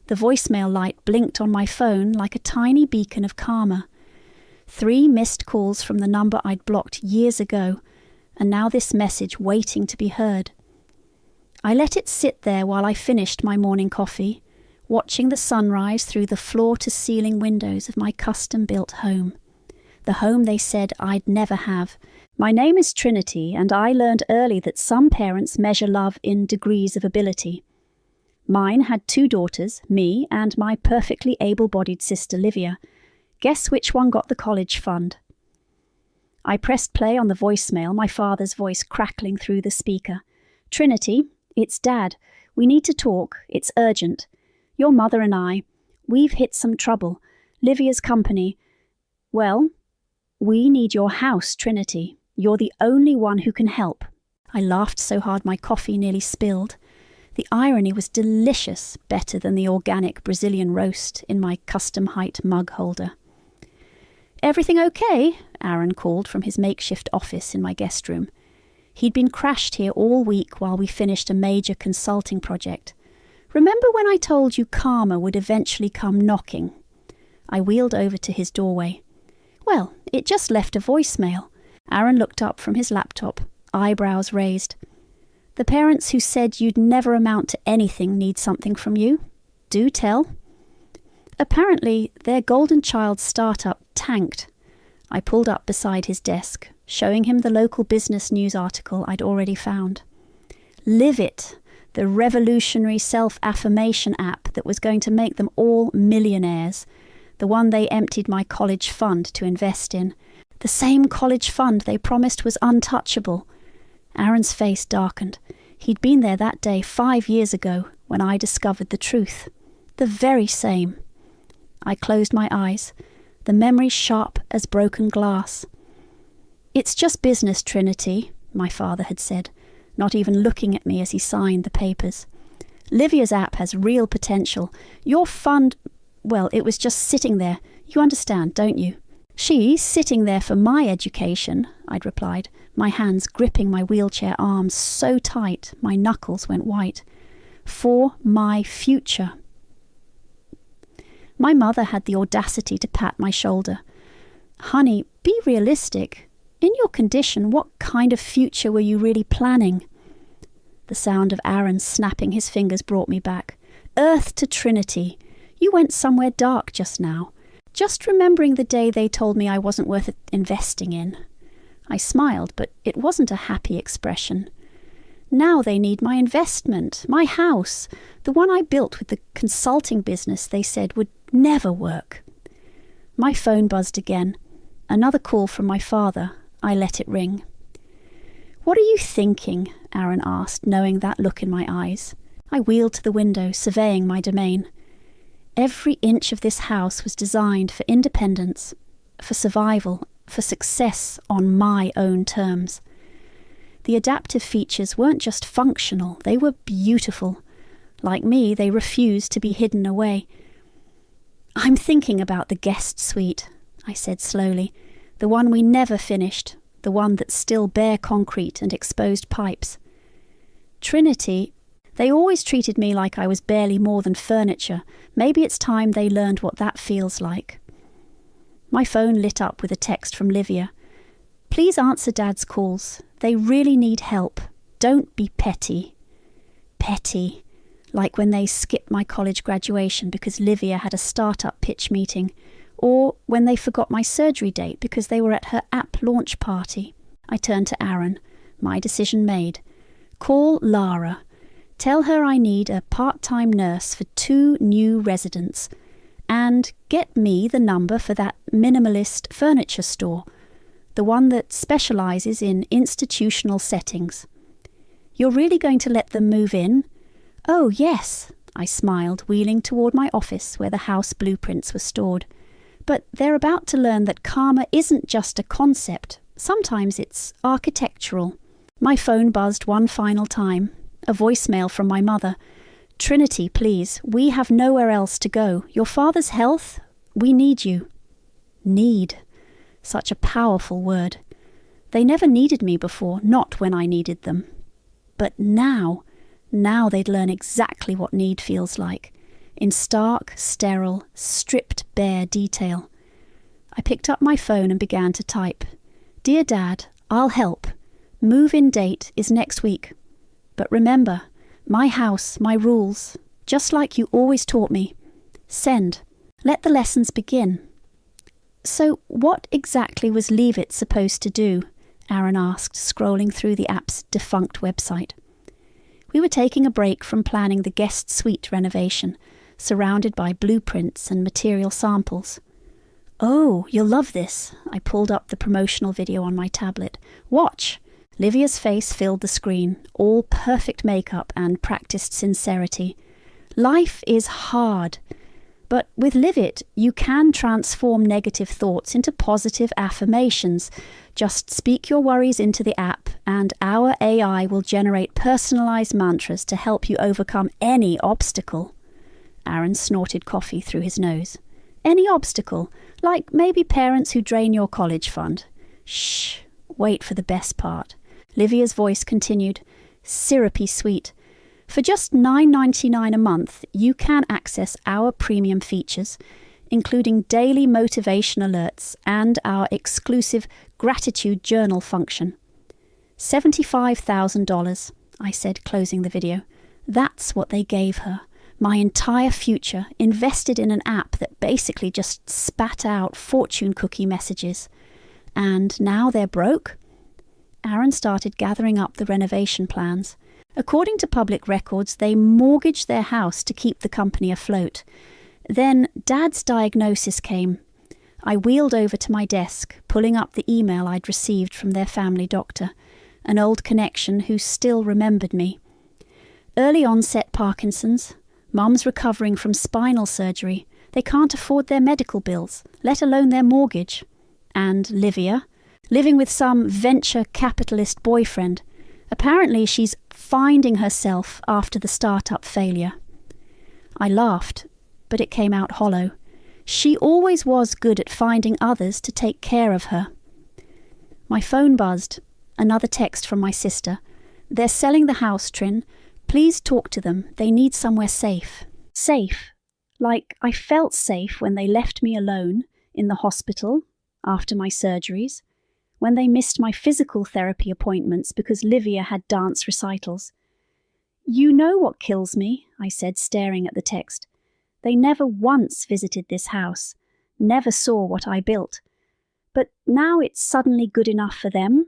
The voicemail light blinked on my phone like a tiny beacon of karma. 3 missed calls from the number I'd blocked years ago, and now this message waiting to be heard. I let it sit there while I finished my morning coffee, watching the sunrise through the floor-to-ceiling windows of my custom-built home. The home they said I'd never have. My name is Trinity, and I learned early that some parents measure love in degrees of ability. Mine had 2 daughters, me and my perfectly able-bodied sister Livia. Guess which one got the college fund? I pressed play on the voicemail, my father's voice crackling through the speaker. Trinity, it's Dad. We need to talk. It's urgent. Your mother and I, we've hit some trouble. Livia's company. Well, we need your house, Trinity. You're the only one who can help. I laughed so hard my coffee nearly spilled. The irony was delicious, better than the organic Brazilian roast in my custom-height mug holder. Everything okay? Aaron called from his makeshift office in my guest room. He'd been crashed here all week while we finished a major consulting project. Remember when I told you karma would eventually come knocking? I wheeled over to his doorway. Well, it just left a voicemail. Aaron looked up from his laptop, eyebrows raised. The parents who said you'd never amount to anything need something from you. Do tell. Apparently, their golden child startup tanked. I pulled up beside his desk, showing him the local business news article I'd already found. Live It, the revolutionary self-affirmation app that was going to make them all millionaires, the one they emptied my college fund to invest in, the same college fund they promised was untouchable. Aaron's face darkened. He'd been there that day 5 years ago when I discovered the truth. The very same. I closed my eyes, the memory sharp as broken glass. It's just business, Trinity, my father had said, not even looking at me as he signed the papers. Livia's app has real potential. Your fund, well, it was just sitting there. You understand, don't you? She's sitting there for my education, I'd replied, my hands gripping my wheelchair arms so tight my knuckles went white. For my future. My mother had the audacity to pat my shoulder. Honey, be realistic. In your condition, what kind of future were you really planning? The sound of Aaron snapping his fingers brought me back. Earth to Trinity. You went somewhere dark just now. Just remembering the day they told me I wasn't worth investing in. I smiled, but it wasn't a happy expression. Now they need my investment, my house, the one I built with the consulting business they said would never work. My phone buzzed again. Another call from my father. I let it ring. What are you thinking? Aaron asked, knowing that look in my eyes. I wheeled to the window, surveying my domain. Every inch of this house was designed for independence, for survival, for success on my own terms. The adaptive features weren't just functional, they were beautiful. Like me, they refused to be hidden away. I'm thinking about the guest suite, I said slowly, the one we never finished, the one that's still bare concrete and exposed pipes. Trinity, they always treated me like I was barely more than furniture. Maybe it's time they learned what that feels like. My phone lit up with a text from Livia. Please answer Dad's calls. They really need help. Don't be petty. Petty. Like when they skipped my college graduation because Livia had a startup pitch meeting, or when they forgot my surgery date because they were at her app launch party. I turned to Aaron. My decision made. Call Lara. Tell her I need a part-time nurse for 2 new residents, and get me the number for that minimalist furniture store, the one that specializes in institutional settings. You're really going to let them move in? Oh, yes, I smiled, wheeling toward my office where the house blueprints were stored. But they're about to learn that karma isn't just a concept. Sometimes it's architectural. My phone buzzed one final time. A voicemail from my mother. Trinity, please, we have nowhere else to go. Your father's health, we need you. Need. Such a powerful word. They never needed me before, not when I needed them. But now they'd learn exactly what need feels like. in stark, sterile, stripped bare detail. I picked up my phone and began to type. "Dear Dad, I'll help. Move-in date is next week. But remember, my house, my rules, just like you always taught me. Send. Let the lessons begin." "So what exactly was Leave It supposed to do?" Aaron asked, scrolling through the app's defunct website. We were taking a break from planning the guest suite renovation, surrounded by blueprints and material samples. "Oh, you'll love this." I pulled up the promotional video on my tablet. "Watch." Livia's face filled the screen, all perfect makeup and practiced sincerity. "Life is hard. But with Live It, you can transform negative thoughts into positive affirmations. Just speak your worries into the app, and our AI will generate personalized mantras to help you overcome any obstacle." Aaron snorted coffee through his nose. "Any obstacle? Like maybe parents who drain your college fund." "Shh, wait for the best part." Livia's voice continued, syrupy sweet. "For just $9.99 a month, you can access our premium features, including daily motivation alerts and our exclusive gratitude journal function." $75,000, I said, closing the video. That's what they gave her. My entire future invested in an app that basically just spat out fortune cookie messages. And now they're broke? Aaron started gathering up the renovation plans. According to public records, they mortgaged their house to keep the company afloat. Then Dad's diagnosis came. I wheeled over to my desk, pulling up the email I'd received from their family doctor, an old connection who still remembered me. "Early onset Parkinson's. Mum's recovering from spinal surgery. They can't afford their medical bills, let alone their mortgage. And Livia, living with some venture capitalist boyfriend. Apparently she's finding herself after the startup failure." I laughed, but it came out hollow. She always was good at finding others to take care of her. My phone buzzed. Another text from my sister. "They're selling the house, Trin. Please talk to them. They need somewhere safe." Safe. Like I felt safe when they left me alone in the hospital after my surgeries, when they missed my physical therapy appointments because Livia had dance recitals. "You know what kills me," I said, staring at the text. "They never once visited this house, never saw what I built. But now it's suddenly good enough for them?"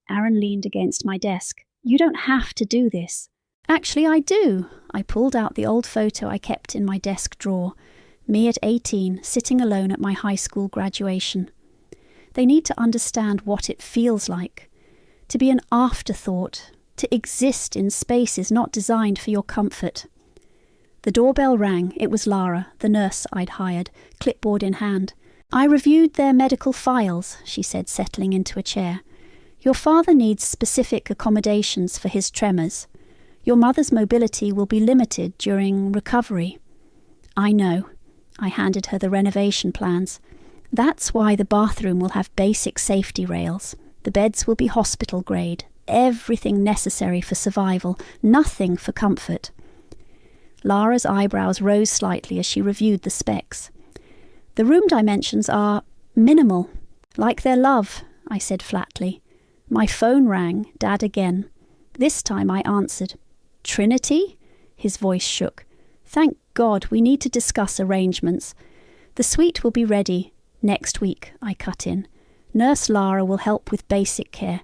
Aaron leaned against my desk. "You don't have to do this." "Actually, I do." I pulled out the old photo I kept in my desk drawer, me at 18, sitting alone at my high school graduation. They need to understand what it feels like, to be an afterthought, to exist in spaces not designed for your comfort. The doorbell rang. It was Lara, the nurse I'd hired, clipboard in hand. "I reviewed their medical files," she said, settling into a chair. "Your father needs specific accommodations for his tremors. Your mother's mobility will be limited during recovery." "I know." I handed her the renovation plans. "That's why the bathroom will have basic safety rails. The beds will be hospital grade. Everything necessary for survival, nothing for comfort." Lara's eyebrows rose slightly as she reviewed the specs. "The room dimensions are minimal, like their love," I said flatly. My phone rang, Dad again. This time I answered. "Trinity?" His voice shook. "Thank God, we need to discuss arrangements. The suite will be ready next week," I cut in. "Nurse Lara will help with basic care.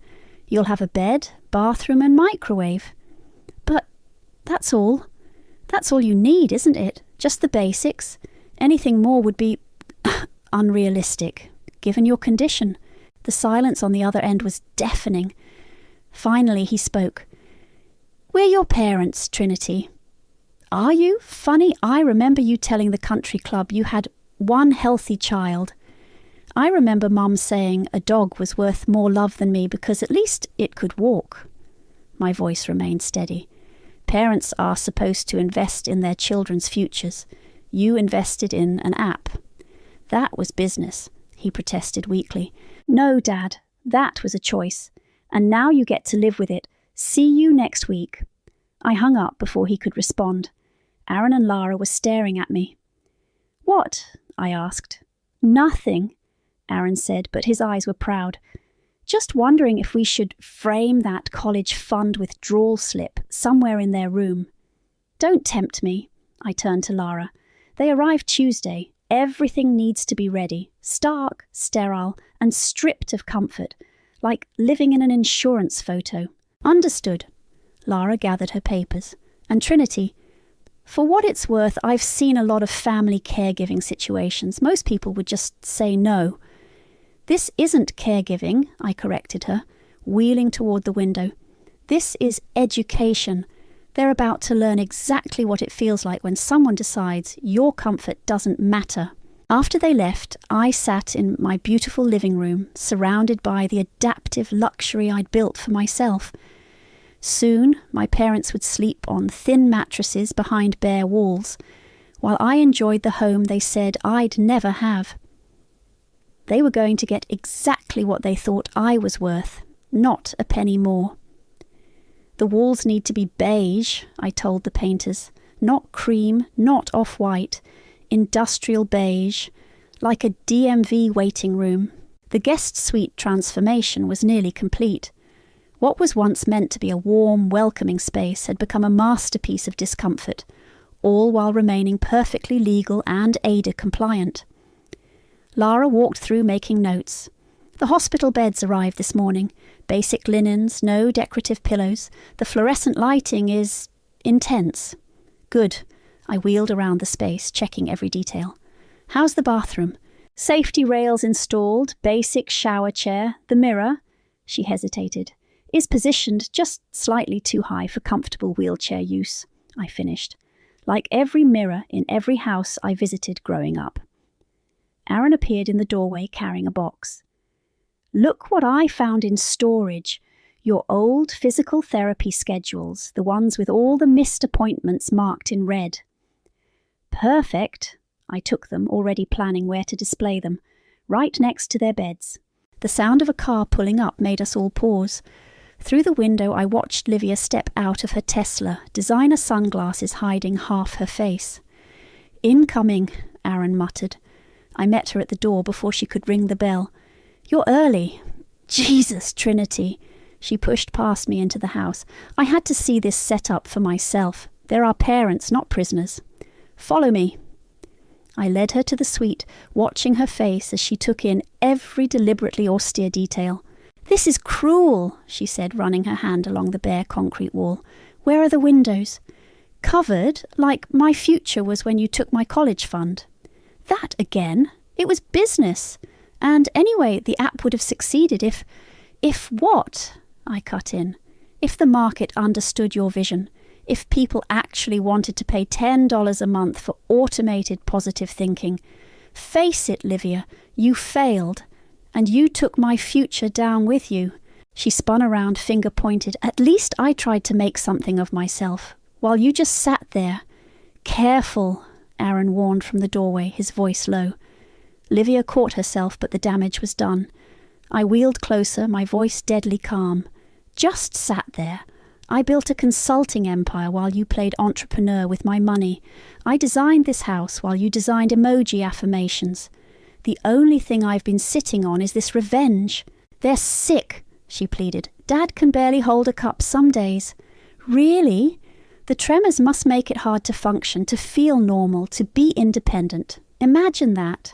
You'll have a bed, bathroom and microwave." "But that's all. That's all you need, isn't it? Just the basics. Anything more would be unrealistic, given your condition." The silence on the other end was deafening. Finally he spoke. "We're your parents, Trinity." "Are you? Funny, I remember you telling the country club you had one healthy child. I remember Mum saying a dog was worth more love than me because at least it could walk." My voice remained steady. "Parents are supposed to invest in their children's futures. You invested in an app." "That was business," he protested weakly. "No, Dad, that was a choice. And now you get to live with it. See you next week." I hung up before he could respond. Aaron and Lara were staring at me. "What?" I asked. "Nothing," Aaron said, but his eyes were proud. "Just wondering if we should frame that college fund withdrawal slip somewhere in their room." "Don't tempt me," I turned to Lara. "They arrive Tuesday. Everything needs to be ready, stark, sterile, and stripped of comfort, like living in an insurance photo." "Understood." Lara gathered her papers. "And Trinity, for what it's worth, I've seen a lot of family caregiving situations. Most people would just say no." "This isn't caregiving," I corrected her, wheeling toward the window. "This is education. They're about to learn exactly what it feels like when someone decides your comfort doesn't matter." After they left, I sat in my beautiful living room, surrounded by the adaptive luxury I'd built for myself. Soon, my parents would sleep on thin mattresses behind bare walls, while I enjoyed the home they said I'd never have. They were going to get exactly what they thought I was worth, not a penny more. "The walls need to be beige," I told the painters. "Not cream, not off-white. Industrial beige, like a DMV waiting room." The guest suite transformation was nearly complete. What was once meant to be a warm, welcoming space had become a masterpiece of discomfort, all while remaining perfectly legal and ADA compliant. Lara walked through making notes. "The hospital beds arrived this morning. Basic linens, no decorative pillows. The fluorescent lighting is intense." "Good." I wheeled around the space, checking every detail. "How's the bathroom?" "Safety rails installed, basic shower chair. The mirror," she hesitated, "is positioned just slightly too high for comfortable wheelchair use," I finished, like every mirror in every house I visited growing up. Aaron appeared in the doorway carrying a box. "Look what I found in storage. Your old physical therapy schedules, the ones with all the missed appointments marked in red." "Perfect." I took them, already planning where to display them, right next to their beds. The sound of a car pulling up made us all pause. Through the window I watched Livia step out of her Tesla, designer sunglasses hiding half her face. "Incoming," Aaron muttered. I met her at the door before she could ring the bell. "You're early." "Jesus, Trinity." She pushed past me into the house. "I had to see this set up for myself. They're our parents, not prisoners. Follow me." I led her to the suite, watching her face as she took in every deliberately austere detail. "This is cruel," she said, running her hand along the bare concrete wall. "Where are the windows?" "Covered, like my future was when you took my college fund." "That again? It was business. And anyway, the app would have succeeded if..." "If what?" I cut in. "If the market understood your vision. If people actually wanted to pay $10 a month for automated positive thinking. Face it, Livia, you failed. And you took my future down with you." She spun around, finger pointed. "At least I tried to make something of myself, while you just sat there." "Careful," Aaron warned from the doorway, his voice low. Livia caught herself, but the damage was done. I wheeled closer, my voice deadly calm. "Just sat there. I built a consulting empire while you played entrepreneur with my money. I designed this house while you designed emoji affirmations. The only thing I've been sitting on is this revenge." "They're sick," she pleaded. "Dad can barely hold a cup some days." "Really? The tremors must make it hard to function, to feel normal, to be independent. Imagine that."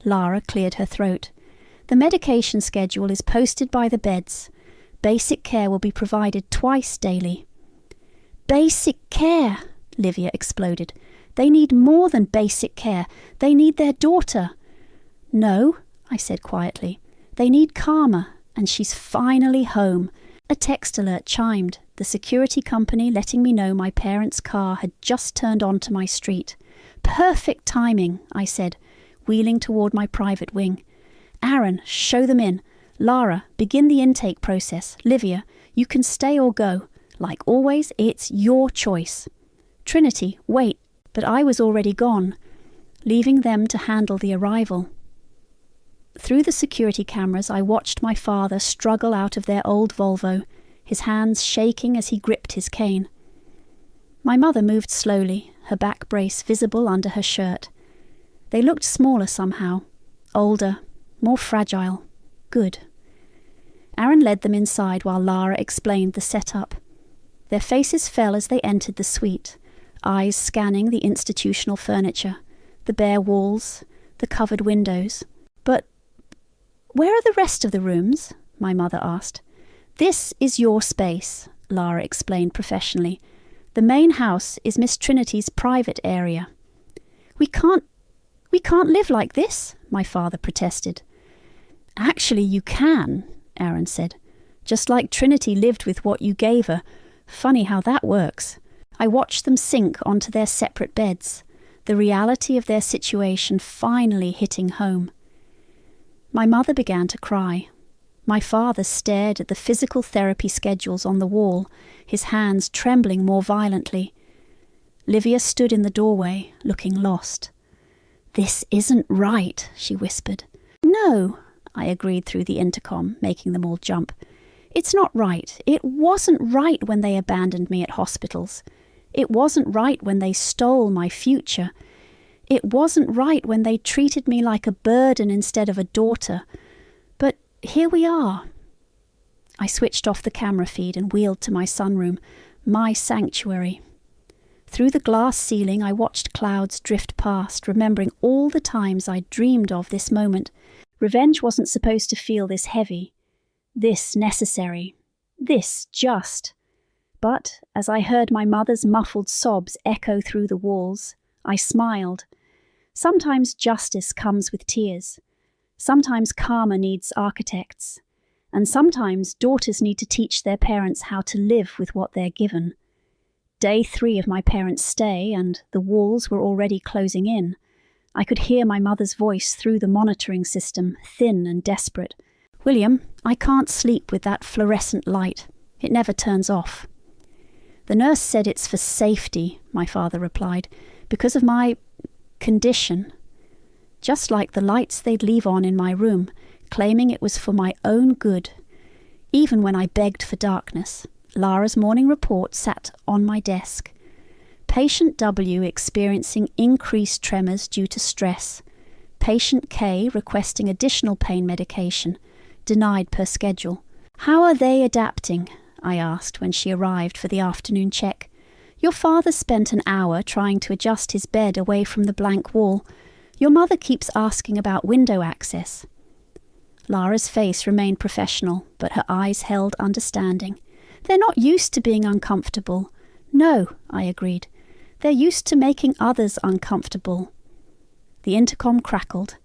Lara cleared her throat. "The medication schedule is posted by the beds. Basic care will be provided twice daily." "Basic care!" Livia exploded. "They need more than basic care. They need their daughter." "No," I said quietly. "They need Karma, and she's finally home." A text alert chimed, the security company letting me know my parents' car had just turned onto my street. "Perfect timing," I said, wheeling toward my private wing. "Aaron, show them in. Lara, begin the intake process. Livia, you can stay or go. Like always, it's your choice." "Trinity, wait," but I was already gone, leaving them to handle the arrival. Through the security cameras, I watched my father struggle out of their old Volvo, his hands shaking as he gripped his cane. My mother moved slowly, her back brace visible under her shirt. They looked smaller somehow, older, more fragile. Good. Aaron led them inside while Lara explained the setup. Their faces fell as they entered the suite, eyes scanning the institutional furniture, the bare walls, the covered windows. "But where are the rest of the rooms?" my mother asked. "This is your space," Lara explained professionally. "The main house is Miss Trinity's private area." We can't live like this," my father protested. "Actually, you can," Aaron said. "Just like Trinity lived with what you gave her. Funny how that works." I watched them sink onto their separate beds, the reality of their situation finally hitting home. My mother began to cry. My father stared at the physical therapy schedules on the wall, his hands trembling more violently. Livia stood in the doorway, looking lost. "This isn't right," she whispered. "No," I agreed through the intercom, making them all jump. "It's not right. It wasn't right when they abandoned me at hospitals. It wasn't right when they stole my future. It wasn't right when they treated me like a burden instead of a daughter. But here we are." I switched off the camera feed and wheeled to my sunroom, my sanctuary. Through the glass ceiling I watched clouds drift past, remembering all the times I dreamed of this moment. Revenge wasn't supposed to feel this heavy, this necessary, this just. But as I heard my mother's muffled sobs echo through the walls, I smiled. Sometimes justice comes with tears. Sometimes karma needs architects. And sometimes daughters need to teach their parents how to live with what they're given. Day 3 of my parents' stay, and the walls were already closing in. I could hear my mother's voice through the monitoring system, thin and desperate. "William, I can't sleep with that fluorescent light. It never turns off." "The nurse said it's for safety," my father replied, "because of my condition." Just like the lights they'd leave on in my room, claiming it was for my own good. Even when I begged for darkness, Lara's morning report sat on my desk. Patient W experiencing increased tremors due to stress. Patient K requesting additional pain medication, denied per schedule. "How are they adapting?" I asked when she arrived for the afternoon check. "Your father spent an hour trying to adjust his bed away from the blank wall. Your mother keeps asking about window access." Lara's face remained professional, but her eyes held understanding. "They're not used to being uncomfortable." "No," I agreed. "They're used to making others uncomfortable." The intercom crackled.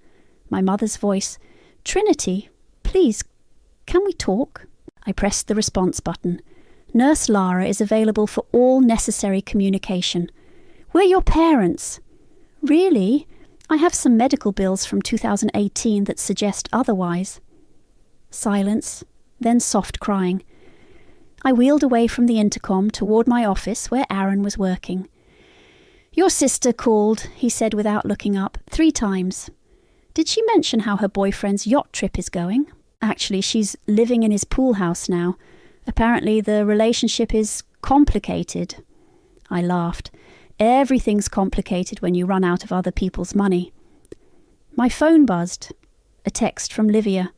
My mother's voice, "Trinity, please, can we talk?" I pressed the response button. "Nurse Lara is available for all necessary communication." "We're your parents." "Really? I have some medical bills from 2018 that suggest otherwise." Silence, then soft crying. I wheeled away from the intercom toward my office where Aaron was working. "Your sister called," he said without looking up, 3 times. "Did she mention how her boyfriend's yacht trip is going?" "Actually, she's living in his pool house now. Apparently the relationship is complicated." I laughed. Everything's complicated when you run out of other people's money. My phone buzzed. A text from Livia.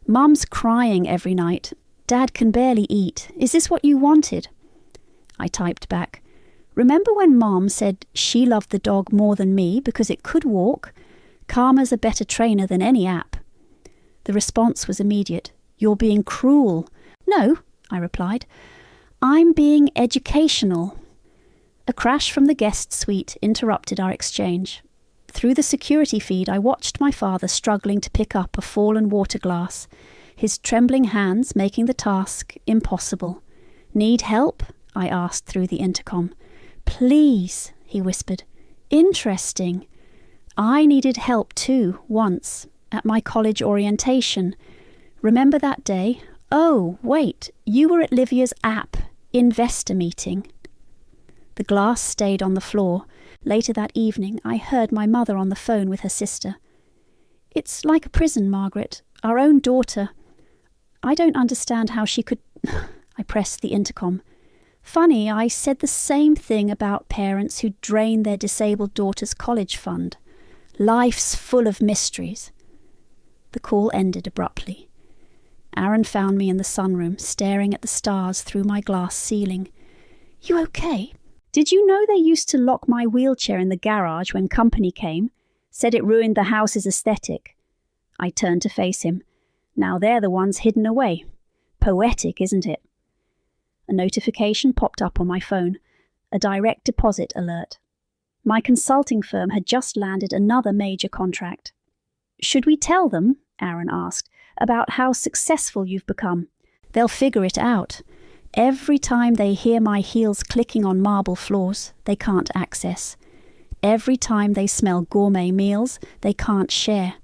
"Mum's crying every night. Dad can barely eat. Is this what you wanted?" I typed back. "Remember when Mom said she loved the dog more than me because it could walk? Karma's a better trainer than any app." The response was immediate. "You're being cruel." "No," I replied. "I'm being educational." A crash from the guest suite interrupted our exchange. Through the security feed, I watched my father struggling to pick up a fallen water glass, his trembling hands making the task impossible. "Need help?" I asked through the intercom. "Please," he whispered. "Interesting. I needed help too, once, at my college orientation. Remember that day? Oh, wait, you were at Livia's app investor meeting." The glass stayed on the floor. Later that evening, I heard my mother on the phone with her sister. "It's like a prison, Margaret. Our own daughter. I don't understand how she could..." I pressed the intercom. Funny, I said the same thing about parents who drain their disabled daughter's college fund. Life's full of mysteries. The call ended abruptly. Aaron found me in the sunroom, staring at the stars through my glass ceiling. "You okay? Did you know they used to lock my wheelchair in the garage when company came? Said it ruined the house's aesthetic." I turned to face him. "Now they're the ones hidden away. Poetic, isn't it?" A notification popped up on my phone, a direct deposit alert. My consulting firm had just landed another major contract. "Should we tell them," Aaron asked, "about how successful you've become? They'll figure it out. Every time they hear my heels clicking on marble floors, they can't access. Every time they smell gourmet meals, they can't share."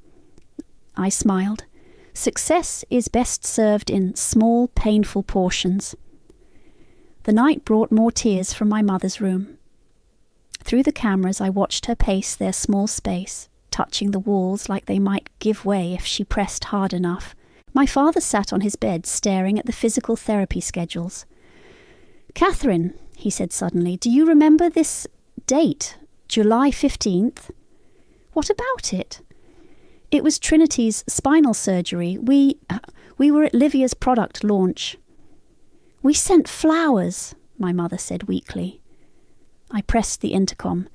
I smiled. Success is best served in small, painful portions. The night brought more tears from my mother's room. Through the cameras, I watched her pace their small space, touching the walls like they might give way if she pressed hard enough. My father sat on his bed, staring at the physical therapy schedules. "Catherine," he said suddenly, "do you remember this date, July 15th? "What about it?" "It was Trinity's spinal surgery. We were at Livia's product launch." "We sent flowers," my mother said weakly. I pressed the intercom.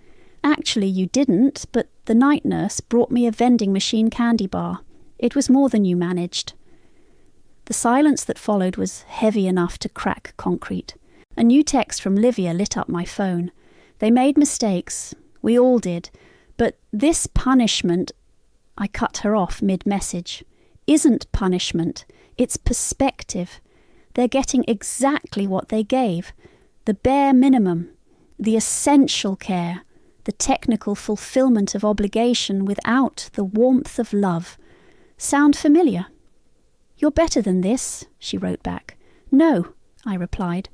"Actually, you didn't, but the night nurse brought me a vending machine candy bar. It was more than you managed." The silence that followed was heavy enough to crack concrete. A new text from Livia lit up my phone. "They made mistakes. We all did. But this punishment—" I cut her off mid-message. "Isn't punishment. It's perspective. They're getting exactly what they gave. The bare minimum. The essential care. The technical fulfillment of obligation without the warmth of love. Sound familiar?" "You're better than this," she wrote back. "No," I replied.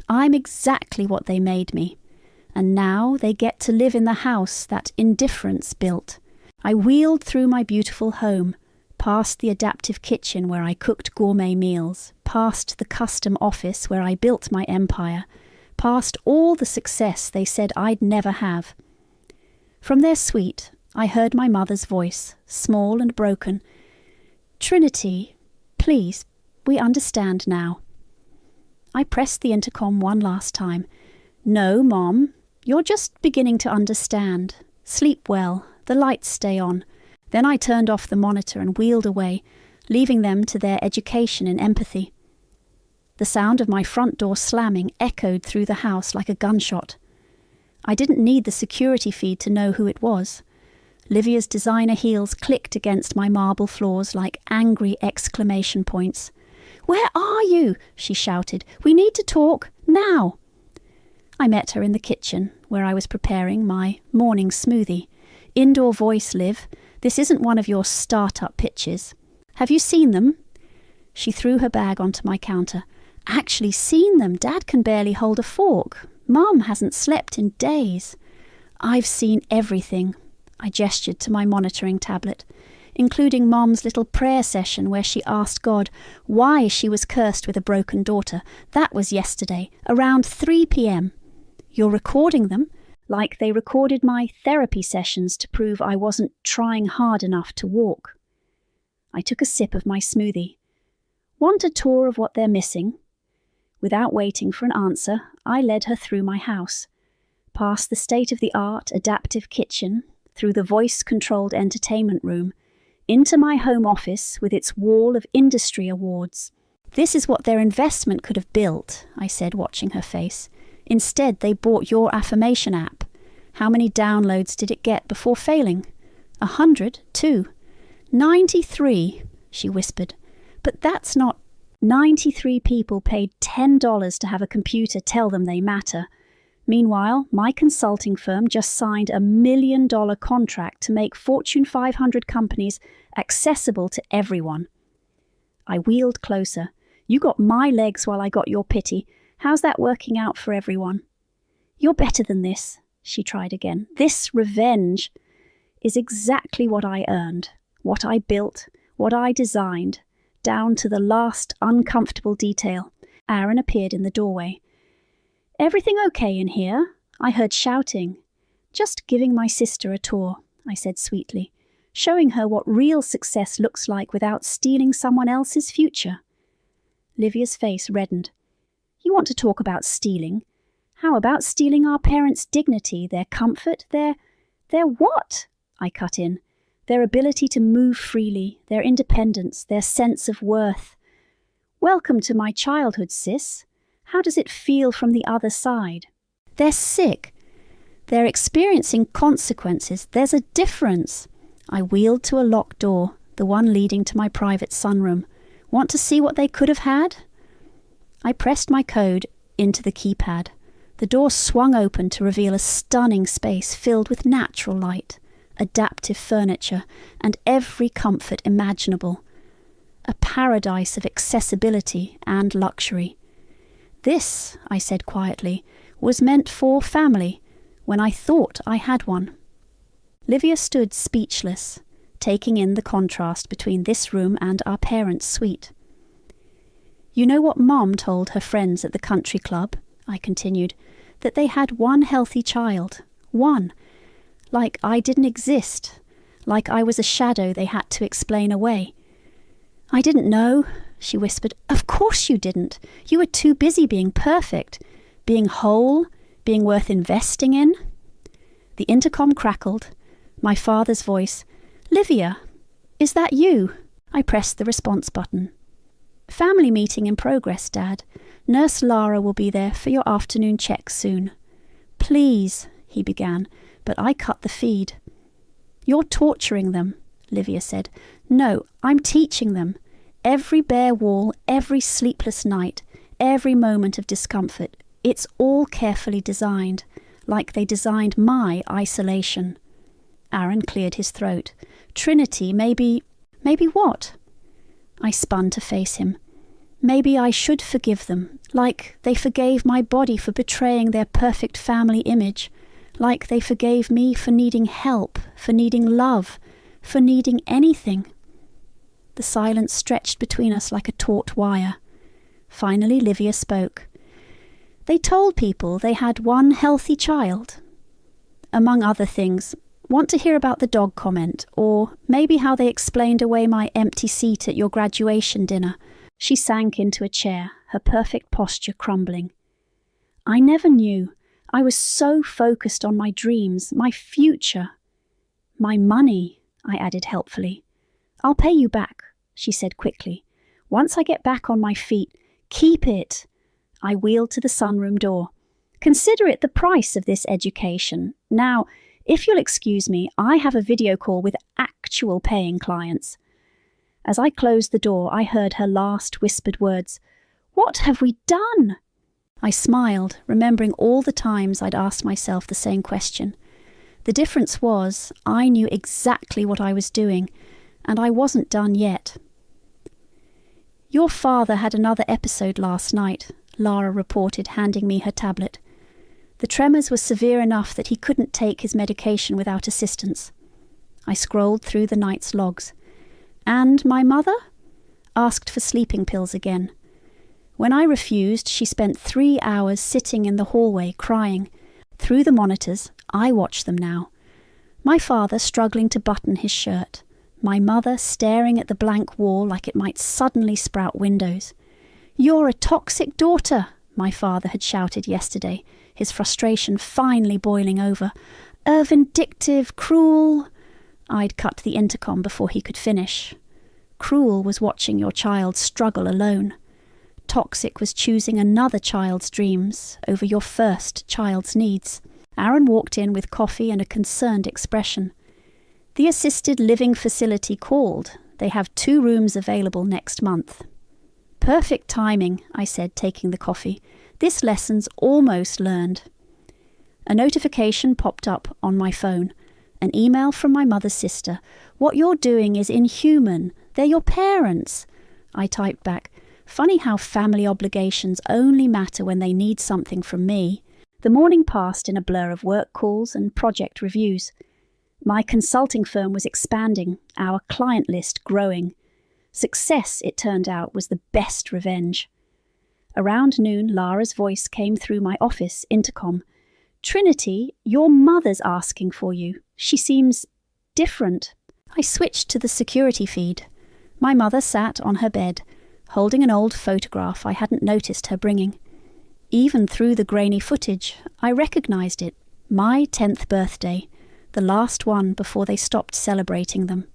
"I'm exactly what they made me. And now they get to live in the house that indifference built." I wheeled through my beautiful home, past the adaptive kitchen where I cooked gourmet meals, past the custom office where I built my empire, past all the success they said I'd never have. From their suite, I heard my mother's voice, small and broken. "Trinity, please, we understand now." I pressed the intercom one last time. "No, Mom, you're just beginning to understand. Sleep well, the lights stay on." Then I turned off the monitor and wheeled away, leaving them to their education in empathy. The sound of my front door slamming echoed through the house like a gunshot. I didn't need the security feed to know who it was. Livia's designer heels clicked against my marble floors like angry exclamation points. "Where are you?" she shouted. "We need to talk, now." I met her in the kitchen, where I was preparing my morning smoothie. "Indoor voice, Liv. This isn't one of your start-up pitches. Have you seen them?" She threw her bag onto my counter. "Actually seen them? Dad can barely hold a fork. Mum hasn't slept in days." "I've seen everything." I gestured to my monitoring tablet, including Mom's little prayer session where she asked God why she was cursed with a broken daughter. That was yesterday, around 3 p.m. "You're recording them?" Like they recorded my therapy sessions to prove I wasn't trying hard enough to walk. I took a sip of my smoothie. "Want a tour of what they're missing?" Without waiting for an answer, I led her through my house, past the state-of-the-art adaptive kitchen, through the voice-controlled entertainment room, into my home office with its wall of industry awards. "This is what their investment could have built," I said, watching her face. "Instead, they bought your affirmation app. How many downloads did it get before failing?" 100, 2. 93, she whispered. "But that's not—" 93 people paid $10 to have a computer tell them they matter. Meanwhile, my consulting firm just signed a $1 million contract to make Fortune 500 companies accessible to everyone. I wheeled closer. "You got my legs while I got your pity. How's that working out for everyone?" "You're better than this," she tried again. "This revenge is exactly what I earned, what I built, what I designed, down to the last uncomfortable detail." Aaron appeared in the doorway. "Everything okay in here?" I heard shouting. "Just giving my sister a tour," I said sweetly, showing her what real success looks like without stealing someone else's future. Livia's face reddened. "You want to talk about stealing? How about stealing our parents' dignity, their comfort, their what?" I cut in. "Their ability to move freely, their independence, their sense of worth. Welcome to my childhood, sis. How does it feel from the other side? They're sick. They're experiencing consequences. There's a difference." I wheeled to a locked door, the one leading to my private sunroom. "Want to see what they could have had?" I pressed my code into the keypad. The door swung open to reveal a stunning space filled with natural light, adaptive furniture, and every comfort imaginable. A paradise of accessibility and luxury. "This," I said quietly, "was meant for family, when I thought I had one." Livia stood speechless, taking in the contrast between this room and our parents' suite. "You know what Mom told her friends at the country club?" I continued. "That they had one healthy child. One. Like I didn't exist. Like I was a shadow they had to explain away." "I didn't know," she whispered. "Of course you didn't. You were too busy being perfect, being whole, being worth investing in." The intercom crackled. My father's voice. "Livia, is that you?" I pressed the response button. "Family meeting in progress, Dad. Nurse Lara will be there for your afternoon check soon." "Please," he began, but I cut the feed. "You're torturing them," Livia said. "No, I'm teaching them. Every bare wall, every sleepless night, every moment of discomfort, it's all carefully designed, like they designed my isolation." Aaron cleared his throat. "Trinity, maybe what?" I spun to face him. "Maybe I should forgive them, like they forgave my body for betraying their perfect family image, like they forgave me for needing help, for needing love, for needing anything." The silence stretched between us like a taut wire. Finally, Livia spoke. "They told people they had one healthy child. Among other things, want to hear about the dog comment, or maybe how they explained away my empty seat at your graduation dinner?" She sank into a chair, her perfect posture crumbling. "I never knew. I was so focused on my dreams, my future. My money," I added helpfully. "I'll pay you back," she said quickly. "Once I get back on my feet, keep it." I wheeled to the sunroom door. "Consider it the price of this education. Now, if you'll excuse me, I have a video call with actual paying clients." As I closed the door, I heard her last whispered words. "What have we done?" I smiled, remembering all the times I'd asked myself the same question. The difference was, I knew exactly what I was doing, and I wasn't done yet. "Your father had another episode last night," Lara reported, handing me her tablet. "The tremors were severe enough that he couldn't take his medication without assistance." I scrolled through the night's logs. "And my mother?" "Asked for sleeping pills again. When I refused, she spent 3 hours sitting in the hallway crying. Through the monitors, I watched them now. My father struggling to button his shirt. My mother staring at the blank wall like it might suddenly sprout windows. "You're a toxic daughter," my father had shouted yesterday, his frustration finally boiling over. "A vindictive, cruel..." I'd cut the intercom before he could finish. Cruel was watching your child struggle alone. Toxic was choosing another child's dreams over your first child's needs. Aaron walked in with coffee and a concerned expression. "The assisted living facility called. They have 2 rooms available next month." "Perfect timing," I said, taking the coffee. "This lesson's almost learned." A notification popped up on my phone. An email from my mother's sister. "What you're doing is inhuman. They're your parents." I typed back, "Funny how family obligations only matter when they need something from me." The morning passed in a blur of work calls and project reviews. My consulting firm was expanding, our client list growing. Success, it turned out, was the best revenge. Around noon, Lara's voice came through my office intercom. "Trinity, your mother's asking for you. She seems different." I switched to the security feed. My mother sat on her bed, holding an old photograph I hadn't noticed her bringing. Even through the grainy footage, I recognized it. My 10th birthday, the last one before they stopped celebrating them.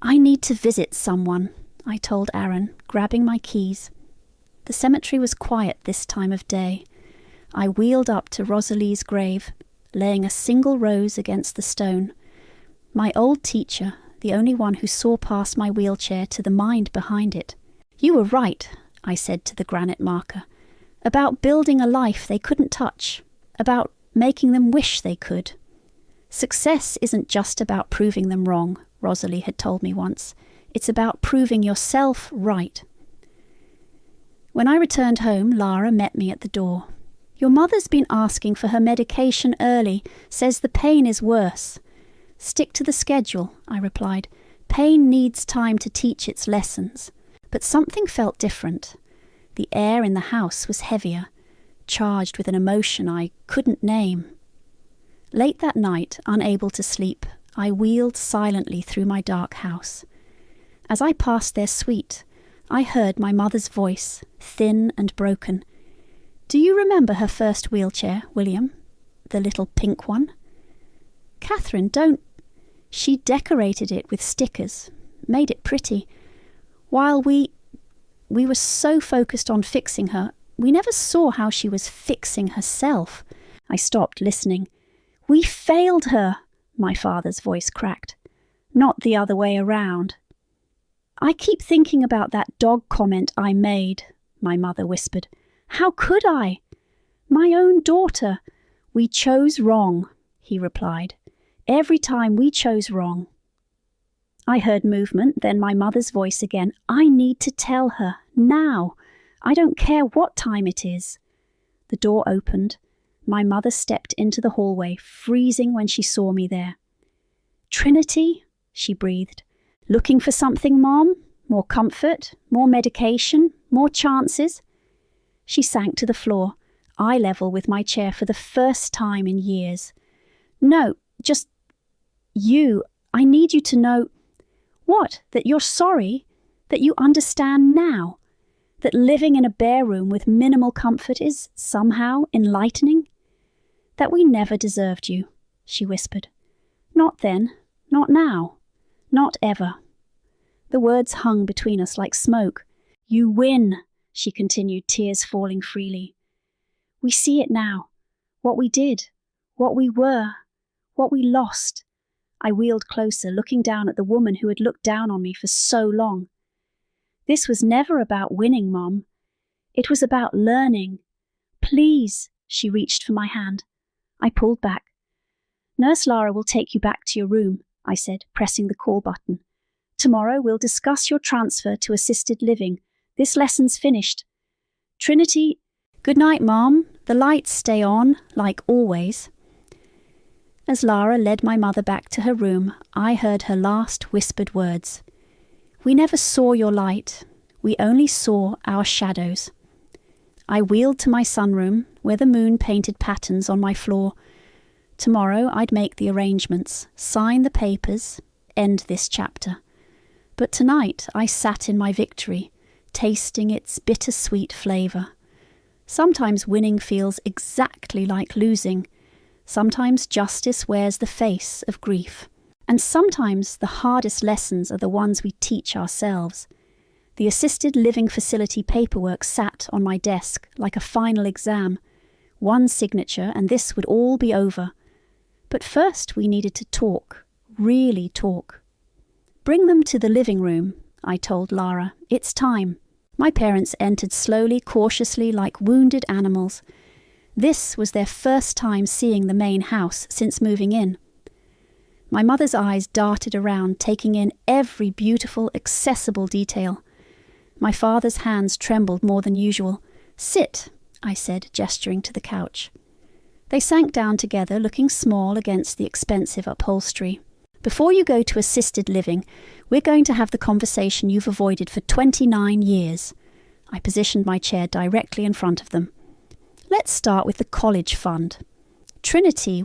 "I need to visit someone," I told Aaron, grabbing my keys. The cemetery was quiet this time of day. I wheeled up to Rosalie's grave, laying a single rose against the stone. My old teacher, the only one who saw past my wheelchair to the mind behind it. "You were right," I said to the granite marker, "about building a life they couldn't touch, about making them wish they could. Success isn't just about proving them wrong," Rosalie had told me once. "It's about proving yourself right." When I returned home, Lara met me at the door. "Your mother's been asking for her medication early, says the pain is worse." "Stick to the schedule," I replied. "Pain needs time to teach its lessons." But something felt different. The air in the house was heavier, charged with an emotion I couldn't name. Late that night, unable to sleep, I wheeled silently through my dark house. As I passed their suite, I heard my mother's voice, thin and broken. "Do you remember her first wheelchair, William? The little pink one?" "Catherine, don't—" "She decorated it with stickers, made it pretty. While we were so focused on fixing her, we never saw how she was fixing herself." I stopped listening. "We failed her," my father's voice cracked. "Not the other way around." "I keep thinking about that dog comment I made," my mother whispered. "How could I? My own daughter." "We chose wrong," he replied. "Every time we chose wrong." I heard movement, then my mother's voice again. "I need to tell her, now. I don't care what time it is." The door opened. My mother stepped into the hallway, freezing when she saw me there. "Trinity," she breathed. "Looking for something, Mom? More comfort? More medication? More chances?" She sank to the floor, eye level with my chair for the first time in years. "No, just you. I need you to know—" "What? That you're sorry? That you understand now? That living in a bare room with minimal comfort is somehow enlightening? That we never deserved you," she whispered. "Not then, not now, not ever." The words hung between us like smoke. "You win," she continued, tears falling freely. "We see it now. What we did, what we were, what we lost." I wheeled closer, looking down at the woman who had looked down on me for so long. "This was never about winning, Mom. It was about learning. Please," she reached for my hand. I pulled back. "Nurse Lara will take you back to your room," I said, pressing the call button. "Tomorrow we'll discuss your transfer to assisted living. This lesson's finished. Trinity—" "Good night, Mom. The lights stay on, like always." As Lara led my mother back to her room, I heard her last whispered words. "We never saw your light. We only saw our shadows." I wheeled to my sunroom, where the moon painted patterns on my floor. Tomorrow I'd make the arrangements, sign the papers, end this chapter. But tonight I sat in my victory, tasting its bittersweet flavour. Sometimes winning feels exactly like losing. Sometimes justice wears the face of grief. And sometimes the hardest lessons are the ones we teach ourselves. The assisted living facility paperwork sat on my desk like a final exam. One signature and this would all be over. But first we needed to talk, really talk. "Bring them to the living room," I told Lara. "It's time." My parents entered slowly, cautiously, like wounded animals. This was their first time seeing the main house since moving in. My mother's eyes darted around, taking in every beautiful, accessible detail. My father's hands trembled more than usual. "Sit," I said, gesturing to the couch. They sank down together, looking small against the expensive upholstery. "Before you go to assisted living, we're going to have the conversation you've avoided for 29 years. I positioned my chair directly in front of them. "Let's start with the college fund. Trinity,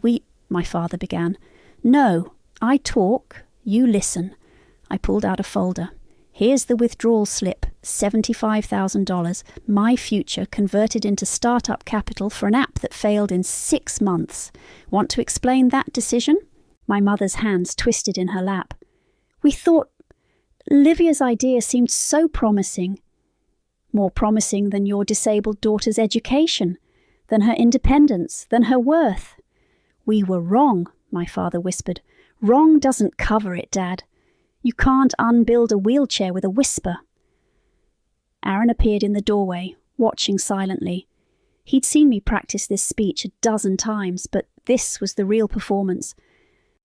my father began. "No, I talk, you listen." I pulled out a folder. "Here's the withdrawal slip, $75,000, my future converted into startup capital for an app that failed in 6 months. Want to explain that decision?" My mother's hands twisted in her lap. "We thought Livia's idea seemed so promising. More promising than your disabled daughter's education, than her independence, than her worth." "We were wrong," my father whispered. "Wrong doesn't cover it, Dad. You can't unbuild a wheelchair with a whisper." Aaron appeared in the doorway, watching silently. He'd seen me practice this speech 12 times, but this was the real performance.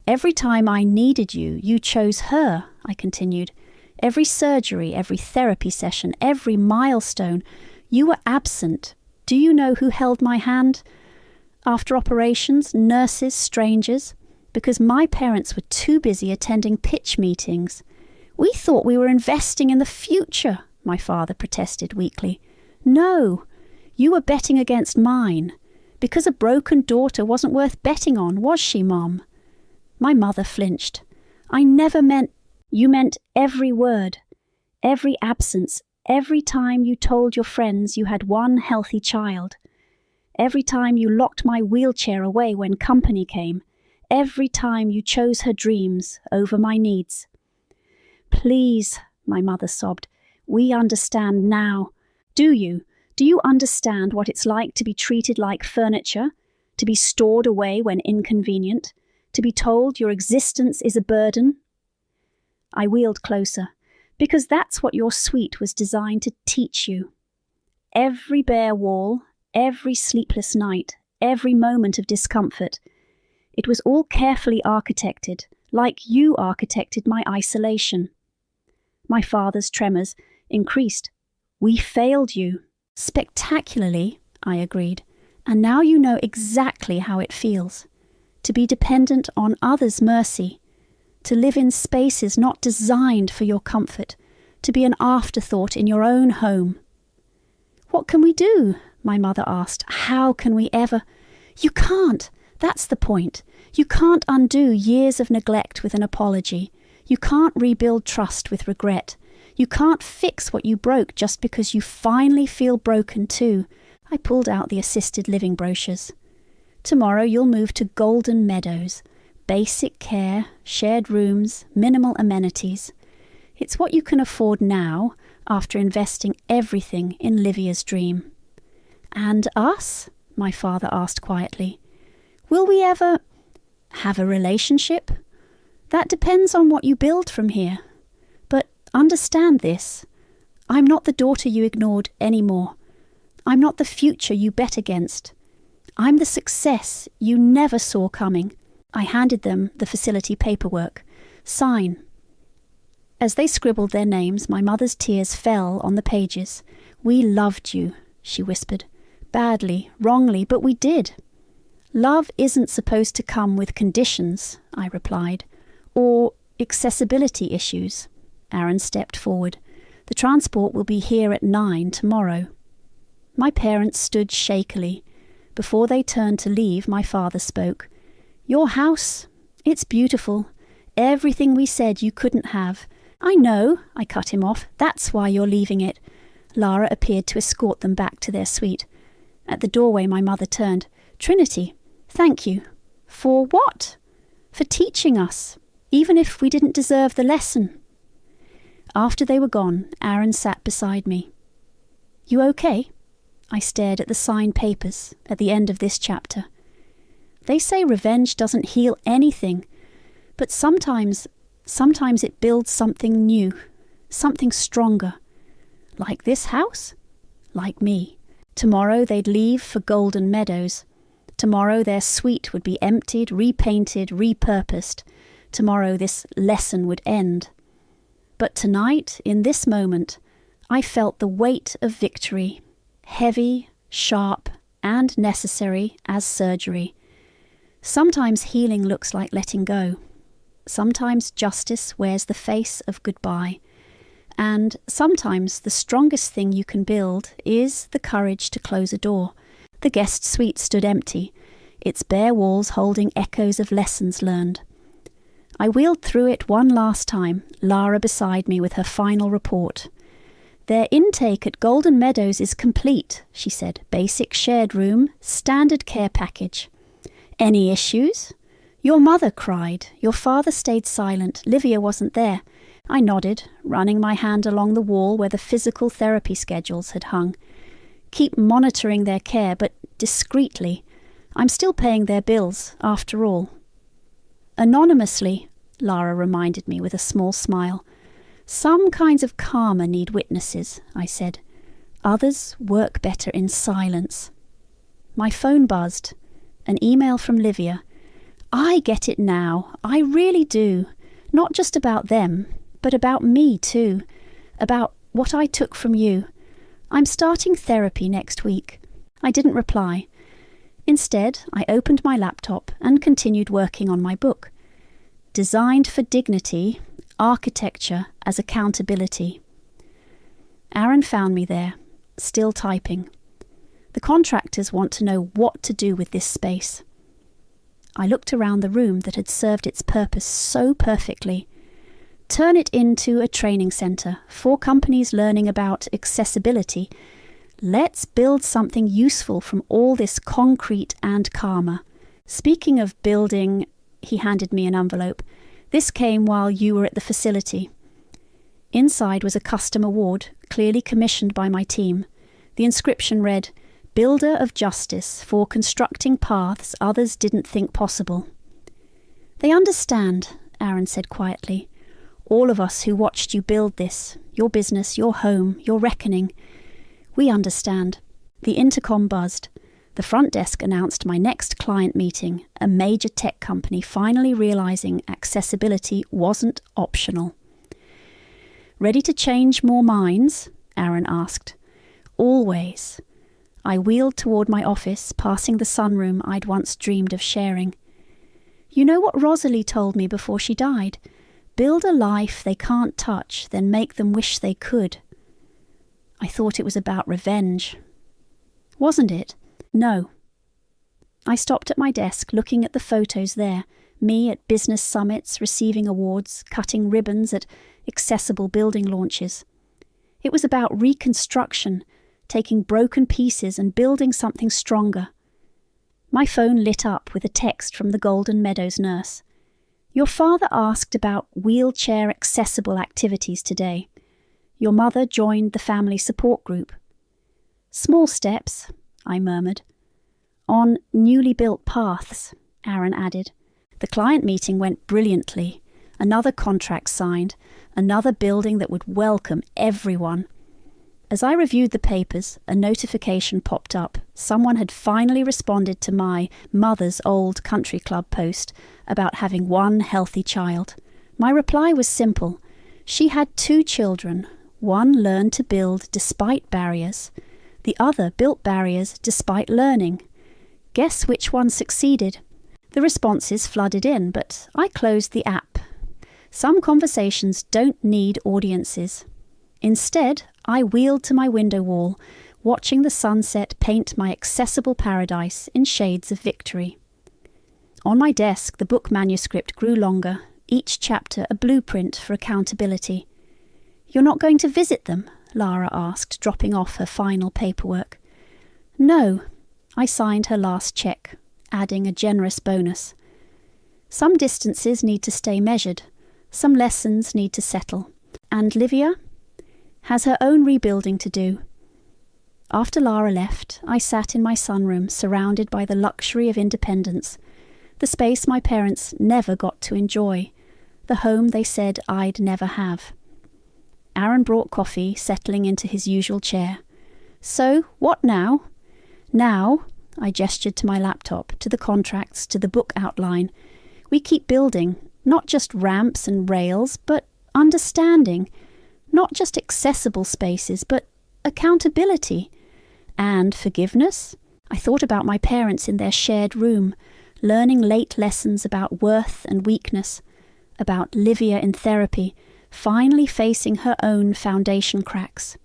"Every time I needed you, you chose her," I continued. "Every surgery, every therapy session, every milestone, you were absent. Do you know who held my hand? After operations, nurses, strangers, because my parents were too busy attending pitch meetings. We thought we were investing in the future," my father protested weakly. "No, you were betting against mine, because a broken daughter wasn't worth betting on, was she, Mom?" My mother flinched. "I never meant—" "You meant every word, every absence, every time you told your friends you had one healthy child, every time you locked my wheelchair away when company came, every time you chose her dreams over my needs." "Please," my mother sobbed, "we understand now. Do you? Do you understand what it's like to be treated like furniture, to be stored away when inconvenient, to be told your existence is a burden?" I wheeled closer, "Because that's what your suite was designed to teach you. Every bare wall, every sleepless night, every moment of discomfort. It was all carefully architected, like you architected my isolation." My father's tremors increased. "We failed you." "Spectacularly," I agreed. "And now you know exactly how it feels. To be dependent on others' mercy. To live in spaces not designed for your comfort. To be an afterthought in your own home." "What can we do?" my mother asked. "How can we ever—" "You can't. That's the point. You can't undo years of neglect with an apology. You can't rebuild trust with regret. You can't fix what you broke just because you finally feel broken too." I pulled out the assisted living brochures. "Tomorrow you'll move to Golden Meadows. Basic care, shared rooms, minimal amenities. It's what you can afford now after investing everything in Livia's dream." "And us?" my father asked quietly. "Will we ever have a relationship? That depends on what you build from here. But understand this. I'm not the daughter you ignored anymore. I'm not the future you bet against. I'm the success you never saw coming." I handed them the facility paperwork. "Sign." As they scribbled their names, my mother's tears fell on the pages. "We loved you," she whispered. "Badly, wrongly, but we did." "Love isn't supposed to come with conditions," I replied. "Or accessibility issues." Aaron stepped forward. "The transport will be here at 9 tomorrow." My parents stood shakily. Before they turned to leave, my father spoke. "Your house, it's beautiful. Everything we said you couldn't have." "I know," I cut him off. "That's why you're leaving it." Lara appeared to escort them back to their suite. At the doorway, my mother turned. "Trinity, thank you." "For what?" "For teaching us, even if we didn't deserve the lesson." After they were gone, Aaron sat beside me. "You okay?" I stared at the signed papers at the end of this chapter. They say revenge doesn't heal anything, but sometimes it builds something new, something stronger. Like this house? Like me. Tomorrow they'd leave for Golden Meadows. Tomorrow their suite would be emptied, repainted, repurposed. Tomorrow this lesson would end. But tonight, in this moment, I felt the weight of victory, heavy, sharp, and necessary as surgery. Sometimes healing looks like letting go. Sometimes justice wears the face of goodbye. And sometimes the strongest thing you can build is the courage to close a door. The guest suite stood empty, its bare walls holding echoes of lessons learned. I wheeled through it one last time, Lara beside me with her final report. "Their intake at Golden Meadows is complete," she said. "Basic shared room, standard care package." "Any issues?" "Your mother cried. Your father stayed silent. Livia wasn't there." I nodded, running my hand along the wall where the physical therapy schedules had hung. "Keep monitoring their care, but discreetly. I'm still paying their bills, after all." "Anonymously," Lara reminded me with a small smile. "Some kinds of karma need witnesses," I said. "Others work better in silence." My phone buzzed. An email from Livia. "I get it now. I really do. Not just about them, but about me too. About what I took from you. I'm starting therapy next week." I didn't reply. Instead, I opened my laptop and continued working on my book. Designed for Dignity, Architecture as Accountability. Aaron found me there, still typing. The contractors want to know what to do with this space. I looked around the room that had served its purpose so perfectly. Turn it into a training centre for companies learning about accessibility. Let's build something useful from all this concrete and karma. Speaking of building, he handed me an envelope. "This came while you were at the facility." Inside was a custom award, clearly commissioned by my team. The inscription read, "Builder of Justice for constructing paths others didn't think possible." "They understand," Aaron said quietly. "All of us who watched you build this, your business, your home, your reckoning. We understand." The intercom buzzed. The front desk announced my next client meeting, a major tech company finally realizing accessibility wasn't optional. "Ready to change more minds?" Aaron asked. "Always." I wheeled toward my office, passing the sunroom I'd once dreamed of sharing. "You know what Rosalie told me before she died? Build a life they can't touch, then make them wish they could." I thought it was about revenge. Wasn't it? No. I stopped at my desk, looking at the photos there, me at business summits, receiving awards, cutting ribbons at accessible building launches. It was about reconstruction, taking broken pieces and building something stronger. My phone lit up with a text from the Golden Meadows nurse. "Your father asked about wheelchair-accessible activities today. Your mother joined the family support group." "Small steps," I murmured. "On newly built paths," Aaron added. The client meeting went brilliantly. Another contract signed, another building that would welcome everyone. As I reviewed the papers, a notification popped up. Someone had finally responded to my mother's old country club post about having one healthy child. My reply was simple. She had 2 children. One learned to build despite barriers. The other built barriers despite learning. Guess which one succeeded? The responses flooded in, but I closed the app. Some conversations don't need audiences. Instead, I wheeled to my window wall, watching the sunset paint my accessible paradise in shades of victory. On my desk, the book manuscript grew longer, each chapter a blueprint for accountability. "You're not going to visit them?" Lara asked, dropping off her final paperwork. "No." I signed her last check, adding a generous bonus. Some distances need to stay measured. Some lessons need to settle. And Livia has her own rebuilding to do. After Lara left, I sat in my sunroom, surrounded by the luxury of independence, the space my parents never got to enjoy, the home they said I'd never have. Aaron brought coffee, settling into his usual chair. "So, what now?" "Now," I gestured to my laptop, to the contracts, to the book outline. "We keep building, not just ramps and rails, but understanding. Not just accessible spaces, but accountability. And forgiveness." I thought about my parents in their shared room, learning late lessons about worth and weakness, about Livia in therapy, finally facing her own foundation cracks.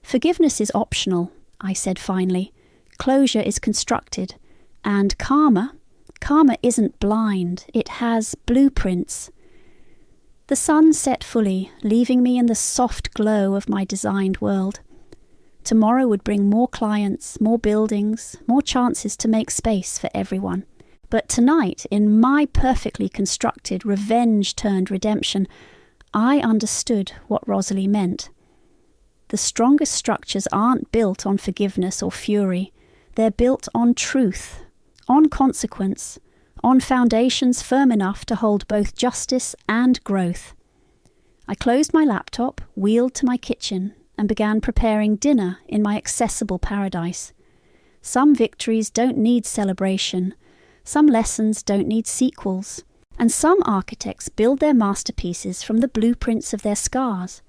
Forgiveness is optional, I said finally. Closure is constructed. And karma isn't blind, it has blueprints. The sun set fully, leaving me in the soft glow of my designed world. Tomorrow would bring more clients, more buildings, more chances to make space for everyone. But tonight, in my perfectly constructed revenge-turned-redemption, I understood what Rosalie meant. The strongest structures aren't built on forgiveness or fury. They're built on truth, on consequence, on foundations firm enough to hold both justice and growth. I closed my laptop, wheeled to my kitchen, and began preparing dinner in my accessible paradise. Some victories don't need celebration, some lessons don't need sequels, and some architects build their masterpieces from the blueprints of their scars.